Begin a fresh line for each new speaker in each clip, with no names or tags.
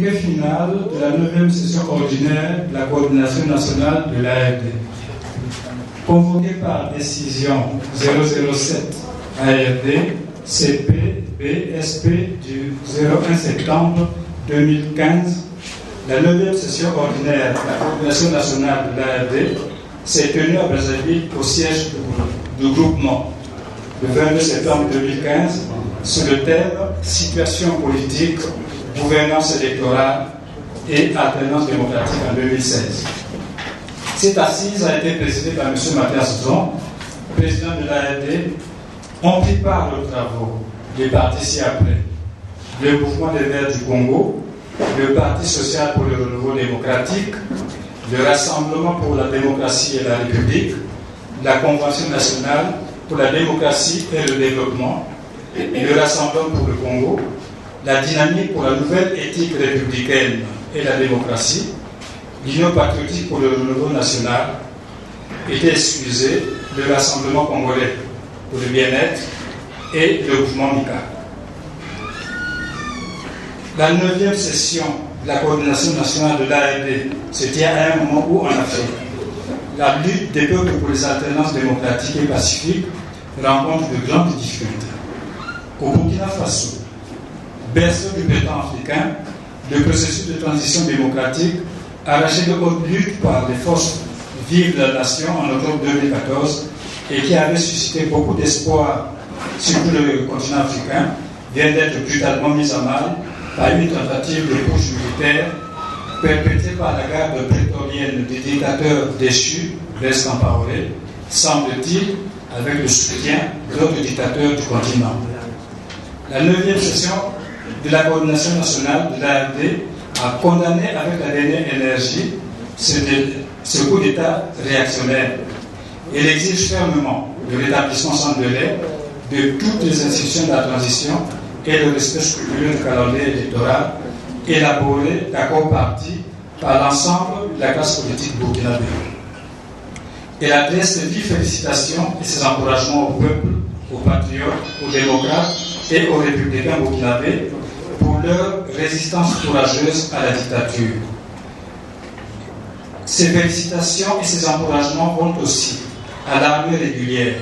Finale de la 9e session ordinaire de la coordination nationale de l'AFD. Convoquée par décision 007 AFD CP BSP du 01 septembre 2015, la 9e session ordinaire de la coordination nationale de l'AFD s'est tenue à Brazzaville au siège du groupement le 22 septembre 2015 sur le thème Situation politique, gouvernance électorale et alternance démocratique en 2016. Cette assise a été présidée par M. Mathias Zon, président de l'AFD. On prit part aux travaux des partis ci-après: le Mouvement des Verts du Congo, le Parti social pour le renouveau démocratique, le Rassemblement pour la démocratie et la République, la Convention nationale pour la démocratie et le développement, le Rassemblement pour le Congo, la dynamique pour la nouvelle éthique républicaine et la démocratie, l'Union patriotique pour le renouveau national, était excusé, le Rassemblement congolais pour le bien-être et le mouvement MICA. La 9e session de la coordination nationale de l'AFD se tient à un moment où, en Afrique, la lutte des peuples pour les alternances démocratiques et pacifiques rencontre de grandes difficultés. Au Burkina Faso, berceau du printemps africain, le processus de transition démocratique arraché de haute lutte par les forces vives de la nation en octobre 2014 et qui avait suscité beaucoup d'espoir sur tout le continent africain, vient d'être brutalement mis à mal par une tentative de push militaire perpétrée par la garde prétorienne des dictateurs déchus, Blaise Compaoré, semble-t-il, avec le soutien d'autres dictateurs du continent. La 9e session de la coordination nationale de l'AFD a condamné avec la dernière énergie ce coup d'État réactionnaire. Elle exige fermement le rétablissement sans délai de toutes les institutions de la transition et le respect scrupuleux du calendrier électoral élaboré d'accord parti par l'ensemble de la classe politique burkinabé. Elle adresse ses vives félicitations et ses encouragements au peuple, aux patriotes, aux démocrates et aux républicains burkinabés pour leur résistance courageuse à la dictature. Ces félicitations et ces encouragements vont aussi à l'armée régulière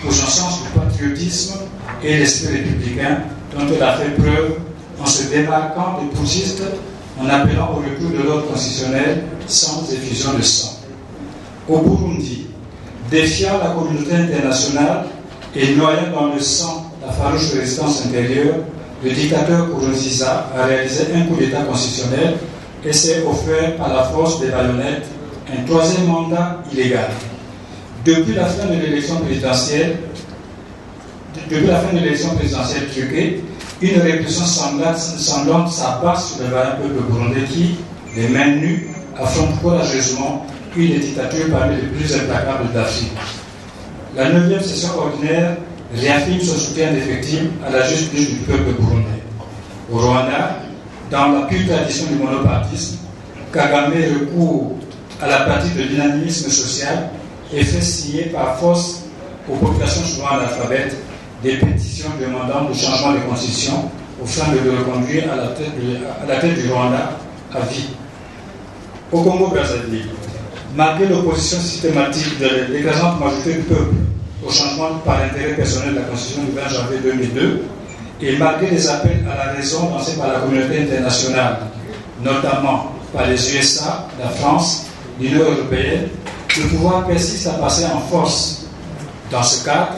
pour son sens du patriotisme et l'esprit républicain dont elle a fait preuve en se démarquant des putschistes en appelant au retour de l'ordre constitutionnel sans effusion de sang. Au Burundi, défiant la communauté internationale et noyant dans le sang la farouche résistance intérieure, le dictateur Nkurunziza a réalisé un coup d'État constitutionnel et s'est offert par la force des baïonnettes un troisième mandat illégal. Depuis la fin de l'élection présidentielle truquée, une répression sanglante s'abat sur le vaillant peuple burundais qui, les mains nues, affronte courageusement une des dictatures parmi les plus implacables d'Afrique. La 9e session ordinaire réaffirme son soutien indéfectible à la juste lutte du peuple burundais. Au Rwanda, dans la pure tradition du monopartisme, Kagame recourt à la pratique de l'unanimisme social et fait signer par force aux populations souvent analphabètes des pétitions demandant le changement de constitution afin de le reconduire à la tête du Rwanda à vie. Au Congo-Brazzaville, malgré l'opposition systématique de l'écrasante majorité du peuple au changement par intérêt personnel de la Constitution du 20 janvier 2002, et malgré les appels à la raison lancés par la communauté internationale, notamment par les USA, la France, l'Union européenne, le pouvoir persiste à passer en force. Dans ce cadre,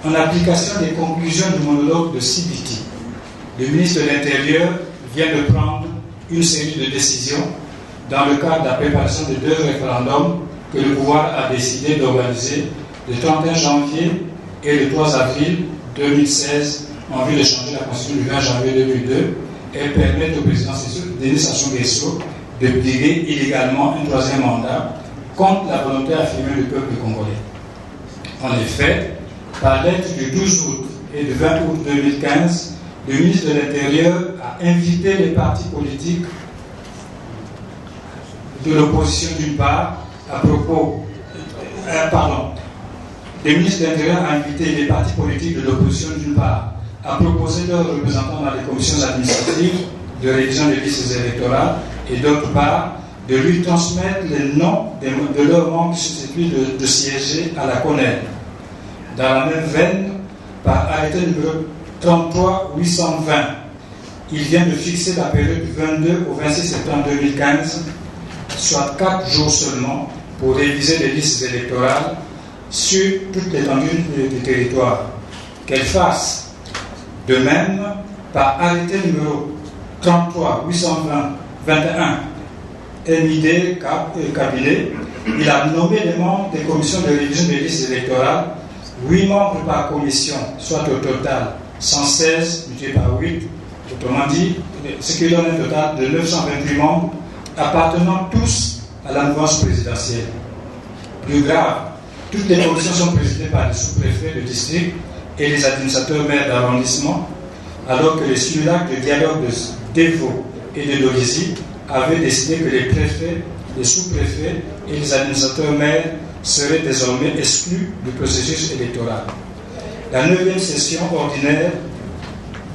en application des conclusions du monologue de Sibiti, le ministre de l'Intérieur vient de prendre une série de décisions dans le cadre de la préparation de 2 référendums que le pouvoir a décidé d'organiser le 31 janvier et le 3 avril 2016 en vue de changer la constitution du 20 janvier 2002 et permettre au président Denis Sassou Nguesso de briguer illégalement un 3e mandat contre la volonté affirmée du peuple congolais. En effet, par lettre du 12 août et du 20 août 2015, le ministre de l'Intérieur a invité les partis politiques de l'opposition d'une part le ministre de l'Intérieur a invité les partis politiques de l'opposition d'une part à proposer leurs représentants dans les commissions administratives de révision des listes électorales et d'autre part, de lui transmettre les noms de leurs membres susceptibles de siéger à la CONED. Dans la même veine, par arrêté numéro 33-820, il vient de fixer la période du 22 au 26 septembre 2015, soit 4 jours seulement, pour réviser les listes électorales sur toute l'étendue du territoire. Qu'elle fasse. De même, par arrêté numéro 33-821, MID Cabinet, il a nommé les membres des commissions de révision des listes électorales, 8 membres par commission, soit au total 116 multiplié par 8, autrement dit, ce qui donne un total de 928 membres appartenant tous à la mouvance présidentielle. Plus grave, toutes les commissions sont présidées par les sous-préfets de district et les administrateurs maires d'arrondissement, alors que les simulacres de dialogue de Dévaux et de Logisi avaient décidé que les préfets, les sous-préfets et les administrateurs maires seraient désormais exclus du processus électoral. La 9e session ordinaire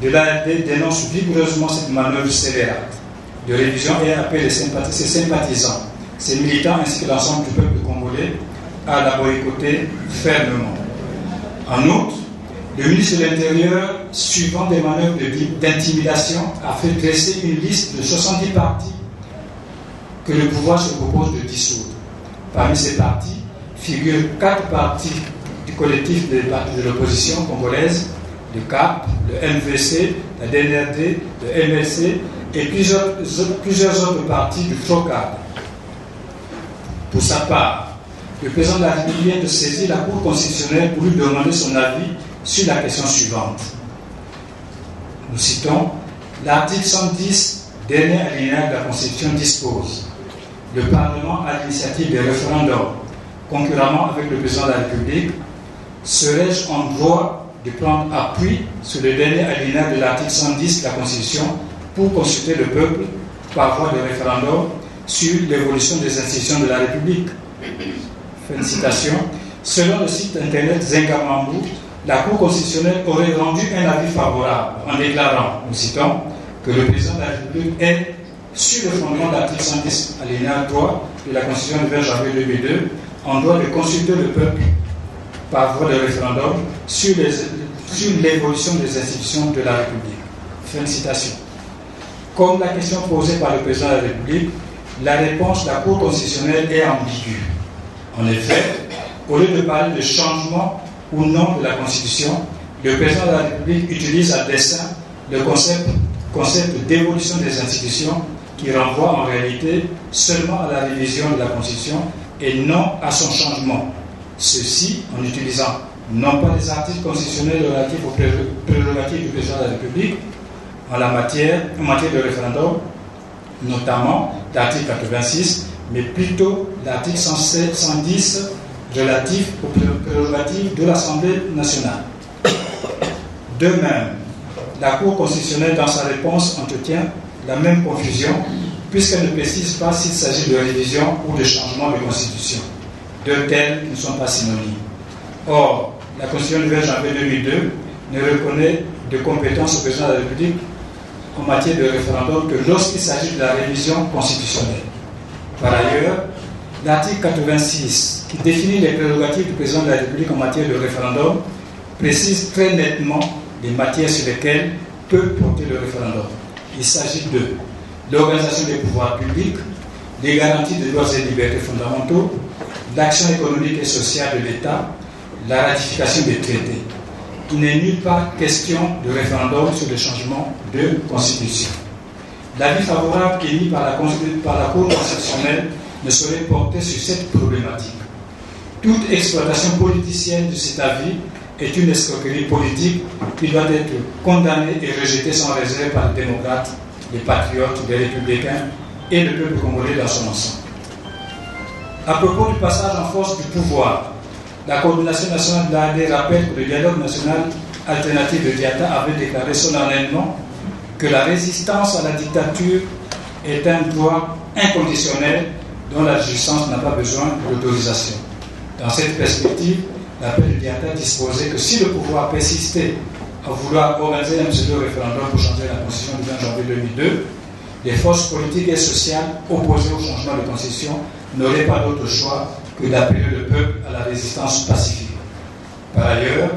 de l'ARD dénonce vigoureusement cette manœuvre scélérate de révision et appelle ses sympathisants, ses militants ainsi que l'ensemble du peuple congolais à la boycotter fermement. En outre, le ministre de l'Intérieur, suivant des manœuvres d'intimidation, a fait dresser une liste de 70 partis que le pouvoir se propose de dissoudre. Parmi ces partis figurent 4 partis du collectif des partis de l'opposition congolaise, le CAP, le MVC, la DNRD, le MLC et plusieurs autres partis du TROCAD. Pour sa part, le président de la République vient de saisir la Cour constitutionnelle pour lui demander son avis sur la question suivante. Nous citons l'article 110, dernier alinéa de la Constitution dispose: le Parlement, à l'initiative des référendums, concurremment avec le président de la République, serait-je en droit de prendre appui sur le dernier alinéa de l'article 110 de la Constitution pour consulter le peuple par voie de référendum sur l'évolution des institutions de la République. Fin de citation. Selon le site internet Zengamambou, la Cour constitutionnelle aurait rendu un avis favorable en déclarant, nous citons, que le président de la République est, sur le fondement de l'article 110 alinéa 3 de la Constitution du 20 janvier 2002, en droit de consulter le peuple par voie de référendum sur l'évolution des institutions de la République. Fin de citation. Comme la question posée par le président de la République, la réponse de la Cour constitutionnelle est ambiguë. En effet, au lieu de parler de changement ou non de la Constitution, le président de la République utilise à dessein le concept d'évolution des institutions qui renvoie en réalité seulement à la révision de la Constitution et non à son changement. Ceci en utilisant non pas les articles constitutionnels relatifs aux prérogatives du président de la République en matière de référendum, notamment l'article 86, mais plutôt l'article 110 relatif aux prérogatives de l'Assemblée nationale. De même, la Cour constitutionnelle, dans sa réponse, entretient la même confusion, puisqu'elle ne précise pas s'il s'agit de révision ou de changement de constitution, deux termes qui ne sont pas synonymes. Or, la Constitution du 20 janvier 2002 ne reconnaît de compétence au président de la République en matière de référendum que lorsqu'il s'agit de la révision constitutionnelle. Par ailleurs, l'article 86, qui définit les prérogatives du président de la République en matière de référendum, précise très nettement les matières sur lesquelles peut porter le référendum. Il s'agit de l'organisation des pouvoirs publics, les garanties des droits et libertés fondamentaux, l'action économique et sociale de l'État, la ratification des traités. Il n'est nulle part question de référendum sur le changement de constitution. L'avis favorable qui est émis par la Cour constitutionnelle ne saurait porter sur cette problématique. Toute exploitation politicienne de cet avis est une escroquerie politique qui doit être condamnée et rejetée sans réserve par les démocrates, les patriotes, les républicains et le peuple congolais dans son ensemble. À propos du passage en force du pouvoir, la coordination nationale de l'ARD rappelle que le dialogue national alternatif de Diatta avait déclaré solennellement que la résistance à la dictature est un droit inconditionnel dont la jouissance n'a pas besoin d'autorisation. Dans cette perspective, l'appel de Diatta disposait que si le pouvoir persistait à vouloir organiser un pseudo-référendum pour changer la constitution du 20 janvier 2002, les forces politiques et sociales opposées au changement de constitution n'auraient pas d'autre choix que d'appeler le peuple à la résistance pacifique. Par ailleurs,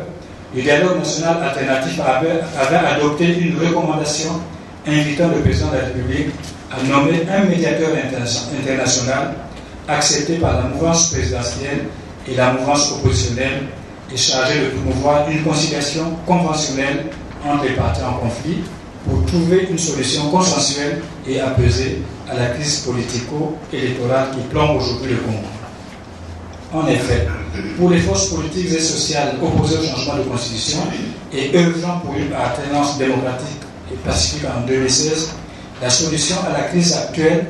le dialogue national alternatif avait adopté une recommandation invitant le président de la République à nommer un médiateur international accepté par la mouvance présidentielle et la mouvance oppositionnelle et chargé de promouvoir une conciliation conventionnelle entre les parties en conflit pour trouver une solution consensuelle et apaisée à la crise politico-électorale qui plombe aujourd'hui le Congo. En effet, pour les forces politiques et sociales opposées au changement de constitution et œuvrant pour une alternance démocratique et pacifique en 2016, la solution à la crise actuelle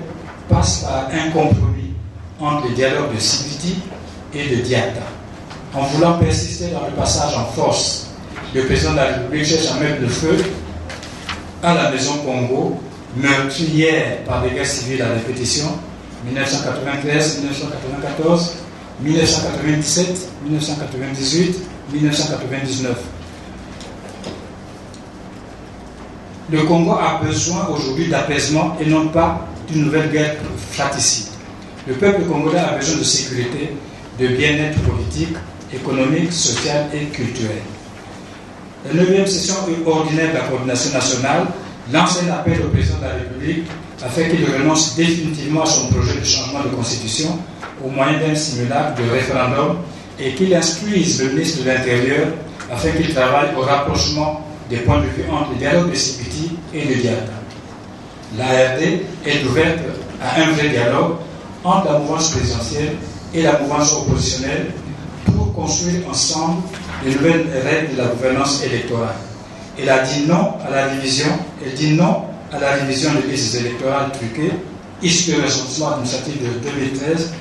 passe par un compromis entre les dialogues de Sibiti et de Diata. En voulant persister dans le passage en force, le président de la République cherche à mettre le feu à la maison Congo, meurtrière par des guerres civiles à répétition, 1993, 1994, 1997, 1998, 1999. Le Congo a besoin aujourd'hui d'apaisement et non pas d'une nouvelle guerre fratricide. Le peuple congolais a besoin de sécurité, de bien-être politique, économique, social et culturel. La 9e session ordinaire de la coordination nationale lance un appel au président de la République afin qu'il renonce définitivement à son projet de changement de constitution au moyen d'un simulacre de référendum et qu'il instruise le ministre de l'Intérieur afin qu'il travaille au rapprochement des points de vue entre le dialogue de Sibiti et le Diata. L'ARD est ouverte à un vrai dialogue entre la mouvance présidentielle et la mouvance oppositionnelle pour construire ensemble les nouvelles règles de la gouvernance électorale. Elle a dit non à la division, des listes électorales truquées, issues du recensement administratif de 2013,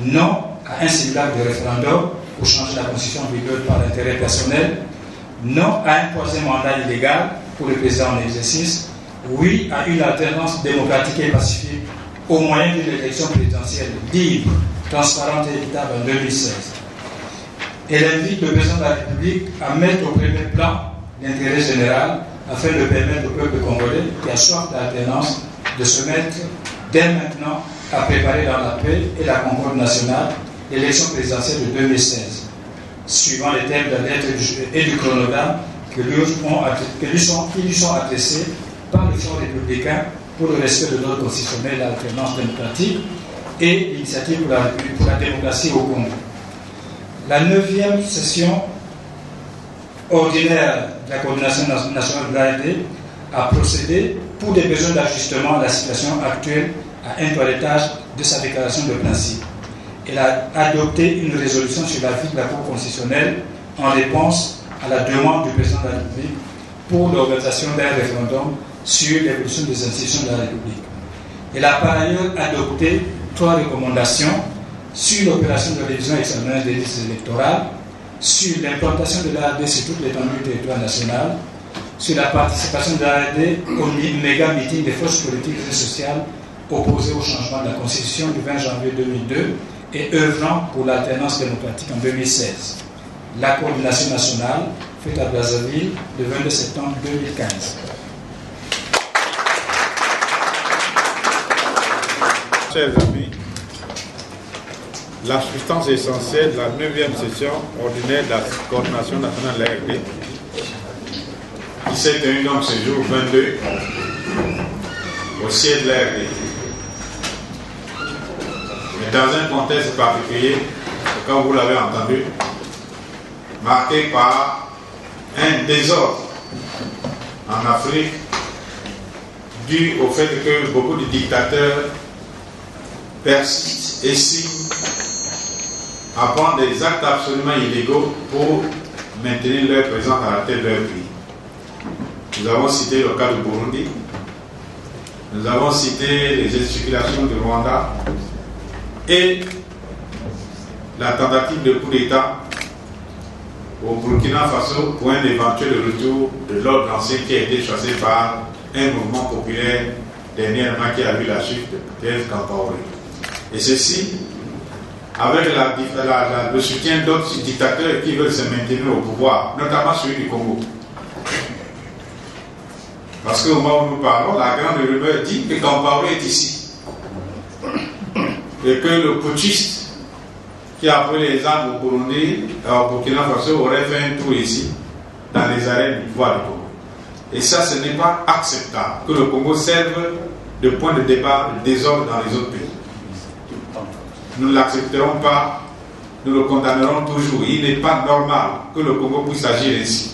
non à un simulacre de référendum pour changer la constitution en vigueur par l'intérêt personnel, non à un troisième mandat illégal pour le président en exercice, oui à une alternance démocratique et pacifique au moyen d'une élection présidentielle libre, transparente et équitable en 2016. Elle invite le président de la République à mettre au premier plan l'intérêt général afin de permettre au peuple congolais qui a soif d'alternance de se mettre dès maintenant à préparer dans la paix et la concorde nationale l'élection présidentielle de 2016, suivant les thèmes de la lettre et du chronogramme qui lui sont adressés par le Front républicain pour le respect de l'ordre constitutionnel et l'alternance démocratique et l'initiative pour la démocratie au Congo. La 9e session ordinaire de la coordination nationale de l'ARD a procédé, pour des besoins d'ajustement à la situation actuelle, à un toilettage de sa déclaration de principe. Elle a adopté une résolution sur l'avis de la Cour constitutionnelle en réponse à la demande du président de la République pour l'organisation d'un référendum sur l'évolution des institutions de la République. Elle a par ailleurs adopté 3 recommandations sur l'opération de révision extraordinaire des listes électorales, sur l'implantation de l'ARD sur toute l'étendue du territoire national, sur la participation de l'ARD au méga meeting des forces politiques et sociales opposées au changement de la Constitution du 20 janvier 2002 et œuvrant pour l'alternance démocratique en 2016. La coordination nationale faite à Brazzaville le 22 septembre 2015.
Chers amis, la substance essentielle de la 9e session ordinaire de la coordination nationale de l'ARD, qui s'est tenue donc ce jour 22 au siège de l'ARD. Mais dans un contexte particulier, comme vous l'avez entendu, marqué par un désordre en Afrique dû au fait que beaucoup de dictateurs persistent et signent à prendre des actes absolument illégaux pour maintenir leur présence à la tête de leur pays. Nous avons cité le cas du Burundi, nous avons cité les gesticulations du Rwanda et la tentative de coup d'État au Burkina Faso pour un éventuel retour de l'ordre ancien qui a été chassé par un mouvement populaire dernièrement qui a vu la chute de Blaise Compaoré. Et ceci avec le soutien d'autres dictateurs qui veulent se maintenir au pouvoir, notamment celui du Congo. Parce qu'au moment où nous parlons, la grande rumeur dit que Compaoré est ici. Et que le putschiste qui a pris les armes au Burundi, au Burkina Faso, aurait fait un tour ici, dans les arènes du pouvoir du Congo. Et ça, ce n'est pas acceptable que le Congo serve de point de départ de désordre dans les autres pays. Nous ne l'accepterons pas, nous le condamnerons toujours. Il n'est pas normal que le Congo puisse agir ainsi.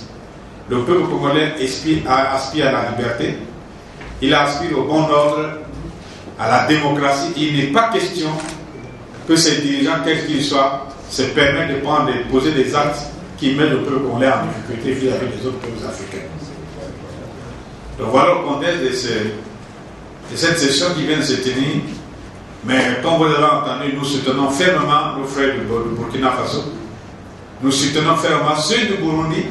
Le peuple congolais aspire à la liberté, il aspire au bon ordre, à la démocratie. Il n'est pas question que ces dirigeants, quels qu'ils soient, se permettent de poser des actes qui mettent le peuple congolais en difficulté vis-à-vis des autres peuples africains. Donc voilà le contexte de cette session qui vient de se tenir. Mais comme vous l'avez entendu, nous soutenons fermement nos frères du Burkina Faso. Nous soutenons fermement ceux du Burundi,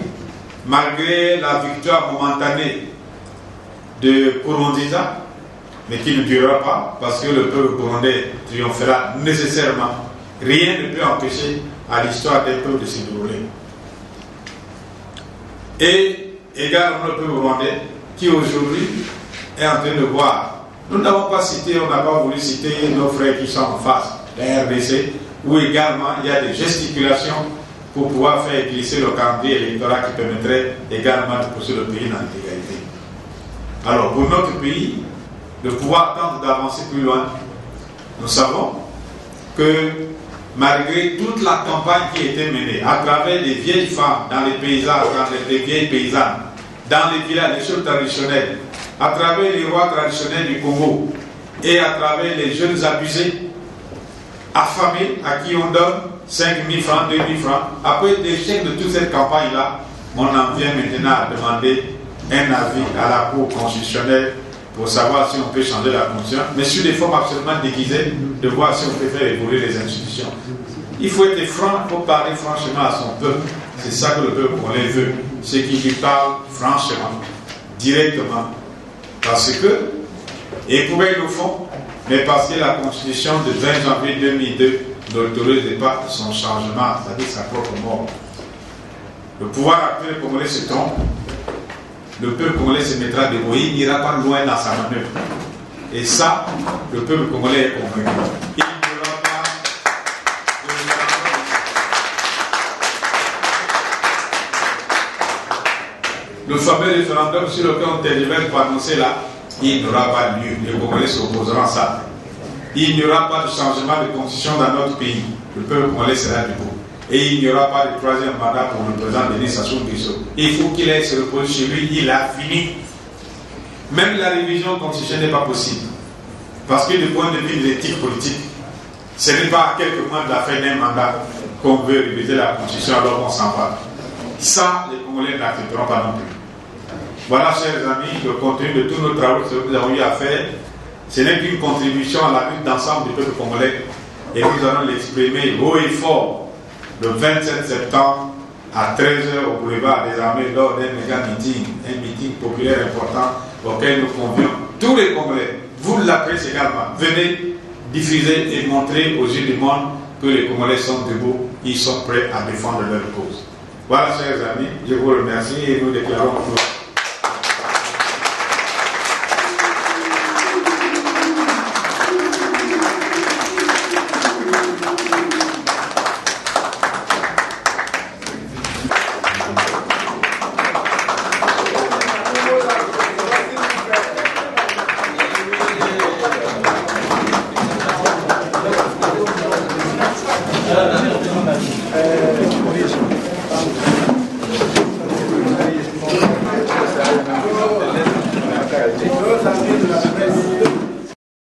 malgré la victoire momentanée de Nkurunziza, mais qui ne durera pas, parce que le peuple burundais triomphera nécessairement. Rien ne peut empêcher à l'histoire des peuples de se dérouler. Et également le peuple burundais, qui aujourd'hui est en train de voir. Nous n'avons pas cité, on n'a pas voulu citer nos frères qui sont en face, la RDC, où également il y a des gesticulations pour pouvoir faire glisser le calendrier électoral qui permettrait également de pousser le pays dans l'illégalité. Alors pour notre pays, de pouvoir tenter d'avancer plus loin, nous savons que malgré toute la campagne qui a été menée à travers les vieilles femmes dans les paysages, dans les vieilles paysannes, dans les villages, les choses traditionnelles, à travers les rois traditionnels du Congo et à travers les jeunes abusés, affamés, à qui on donne 5 000 francs, 2 000 francs. Après l'échec de toute cette campagne-là, on en vient maintenant à demander un avis à la Cour constitutionnelle pour savoir si on peut changer la constitution, mais sur des formes absolument déguisées, de voir si on peut faire évoluer les institutions. Il faut être franc, il faut parler franchement à son peuple. C'est ça que le peuple congolais veut. Ceux qui lui parlent franchement, directement. Parce que, et pourquoi ils le font? Mais parce que la constitution de 20 janvier 2002 n'autorise pas son changement, c'est-à-dire sa propre mort. Le pouvoir actuel congolais se trompe. Le peuple congolais se mettra debout, il n'ira pas loin dans sa manœuvre. Et ça, le peuple congolais est convaincu. Il n'ira pas. Le fameux référendum sur lequel on tergiverse pour annoncer là, il n'aura pas lieu. Les Congolais s'opposeront à ça. Il n'y aura pas de changement de constitution dans notre pays. Le peuple congolais sera debout. Et il n'y aura pas de troisième mandat pour le président Denis Sassou Nguesso. Il faut qu'il aille se reposer chez lui, il a fini. Même la révision constitutionnelle n'est pas possible. Parce que du point de vue de l'éthique politique, ce n'est pas à quelques mois de la fin d'un mandat qu'on veut réviser la constitution alors qu'on s'en va. Ça, les Congolais n'accepteront pas non plus. Voilà, chers amis, le contenu de tous nos travaux que nous avons eu à faire. Ce n'est qu'une contribution à la lutte d'ensemble du peuple congolais. Et nous allons l'exprimer haut et fort le 27 septembre à 13h au boulevard des Armées lors d'un méga meeting, un meeting populaire important auquel nous convions tous les Congolais. Vous l'appréciez également. Venez diffuser et montrer aux yeux du monde que les Congolais sont debout, ils sont prêts à défendre leur cause. Voilà, chers amis, je vous remercie et nous déclarons